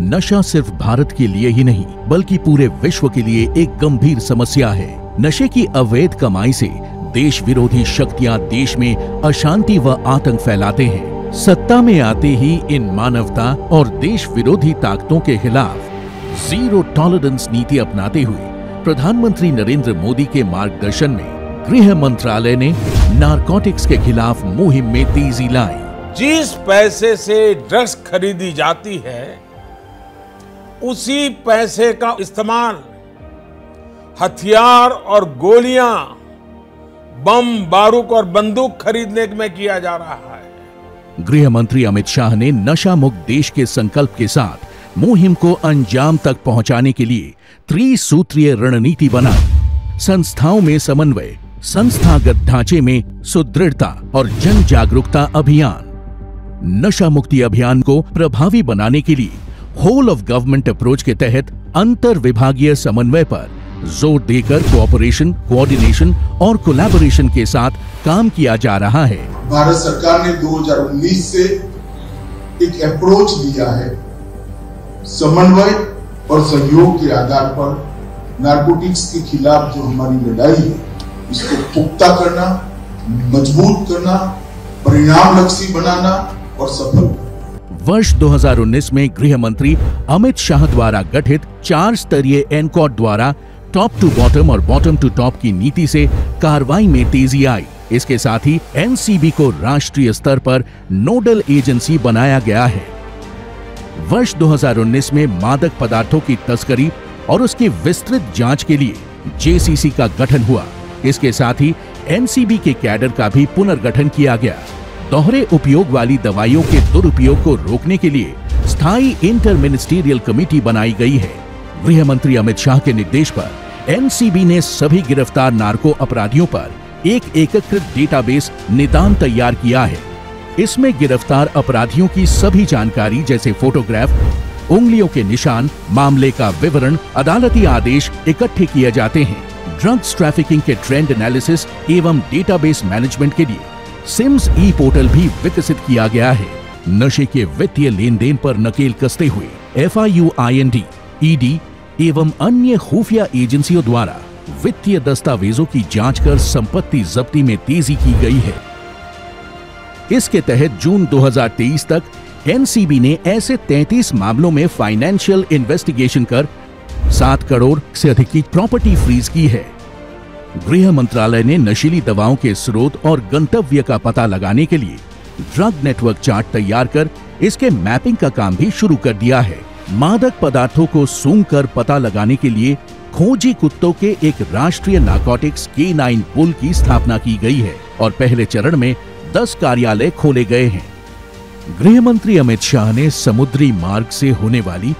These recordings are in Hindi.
नशा सिर्फ भारत के लिए ही नहीं बल्कि पूरे विश्व के लिए एक गंभीर समस्या है। नशे की अवैध कमाई से देश विरोधी शक्तियां देश में अशांति व आतंक फैलाते हैं। सत्ता में आते ही इन मानवता और देश विरोधी ताकतों के खिलाफ जीरो टॉलरेंस नीति अपनाते हुए प्रधानमंत्री नरेंद्र मोदी के मार्गदर्शन में गृह मंत्रालय ने नारकोटिक्स के खिलाफ मुहिम में तेजी लाई। जिस पैसे से ड्रग्स खरीदी जाती है उसी पैसे का इस्तेमाल हथियार और गोलियां, बम, बारूद और बंदूक खरीदने में किया जा रहा है। गृह मंत्री अमित शाह ने नशा मुक्त देश के संकल्प के साथ मुहिम को अंजाम तक पहुंचाने के लिए त्रिसूत्रीय रणनीति बनाई। संस्थाओं में समन्वय, संस्थागत ढांचे में सुदृढ़ता और जन जागरूकता अभियान। नशा मुक्ति अभियान को प्रभावी बनाने के लिए होल ऑफ गवर्नमेंट अप्रोच के तहत अंतर विभागीय समन्वय पर जोर देकर कोऑपरेशन, कोऑर्डिनेशन और कोलैबोरेशन के साथ काम किया जा रहा है। भारत सरकार ने 2019 से एक अप्रोच लिया है। समन्वय और सहयोग के आधार पर नारकोटिक्स के खिलाफ जो हमारी लड़ाई है इसको पुख्ता करना, मजबूत करना, परिणामलक्षी बनाना और सफल। वर्ष 2019 में गृह मंत्री अमित शाह द्वारा गठित 4 स्तरीय एनकॉड द्वारा टॉप टू बॉटम और बॉटम टू टॉप की नीति से कार्रवाई में तेजी आई। इसके साथ ही एनसीबी को राष्ट्रीय स्तर पर नोडल एजेंसी बनाया गया है। वर्ष 2019 में मादक पदार्थों की तस्करी और उसकी विस्तृत जांच के लिए जेसीसी का गठन हुआ। इसके साथ ही एनसीबी के कैडर का भी पुनर्गठन किया गया। दोहरे उपयोग वाली दवाइयों के दुरुपयोग को रोकने के लिए स्थायी इंटर मिनिस्टीरियल कमेटी बनाई गई है। गृह मंत्री अमित शाह के निर्देश पर एनसीबी ने सभी गिरफ्तार नार्को अपराधियों पर एक एकीकृत डेटाबेस निदान तैयार किया है। इसमें गिरफ्तार अपराधियों की सभी जानकारी जैसे फोटोग्राफ, उंगलियों के निशान, मामले का विवरण, अदालती आदेश इकट्ठे किए जाते हैं। ड्रग्स ट्रैफिकिंग के ट्रेंड एनालिसिस एवं डेटाबेस मैनेजमेंट के लिए सिम्स ई पोर्टल भी विकसित किया गया है। नशे के वित्तीय लेन देन पर नकेल कसते हुए FIUIND, ED एवं अन्य खुफिया एजेंसियों द्वारा वित्तीय दस्तावेजों की जांच कर संपत्ति जब्ती में तेजी की गई है। इसके तहत जून 2023 तक एनसीबी ने ऐसे 33 मामलों में फाइनेंशियल इन्वेस्टिगेशन कर 7 करोड़ से अधिक की प्रॉपर्टी फ्रीज की है। गृह मंत्रालय ने नशीली दवाओं के स्रोत और गंतव्य का पता लगाने के लिए ड्रग नेटवर्क चार्ट तैयार कर इसके मैपिंग का काम भी शुरू कर दिया है। मादक पदार्थों को सूंघ कर पता लगाने के लिए खोजी कुत्तों के एक राष्ट्रीय नारकोटिक्स K9 पुल की स्थापना की गई है और पहले चरण में 10 कार्यालय खोले गए हैं। गृह मंत्री अमित शाह ने समुद्री मार्ग से होने वाली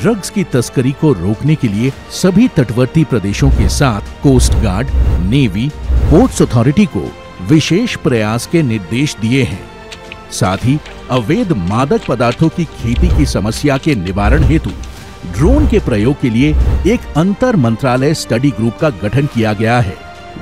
ड्रग्स की तस्करी को रोकने के लिए सभी तटवर्ती प्रदेशों के साथ coast guard, navy, ports authority को विशेष प्रयास के निर्देश दिए हैं। साथ ही अवैध मादक पदार्थों की खेती की समस्या के निवारण हेतु ड्रोन के प्रयोग के लिए एक अंतर मंत्रालय स्टडी ग्रुप का गठन किया गया है।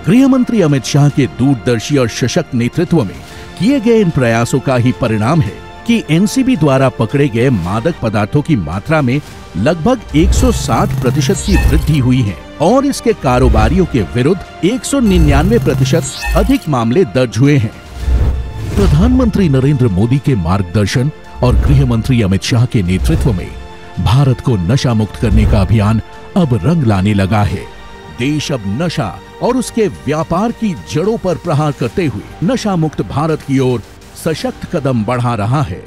गृह मंत्री अमित शाह के दूरदर्शी और सशक्त नेतृत्व में किए गए इन प्रयासों का ही परिणाम है कि एनसीबी द्वारा पकड़े गए मादक पदार्थों की मात्रा में लगभग 160% की वृद्धि हुई है और इसके कारोबारियों के विरुद्ध 199% अधिक मामले दर्ज हुए हैं। प्रधानमंत्री नरेंद्र मोदी के मार्गदर्शन और गृह मंत्री अमित शाह के नेतृत्व में भारत को नशा मुक्त करने का अभियान अब रंग लाने लगा है। देश अब नशा और उसके व्यापार की जड़ों पर प्रहार करते हुए नशा मुक्त भारत की ओर सशक्त कदम बढ़ा रहा है।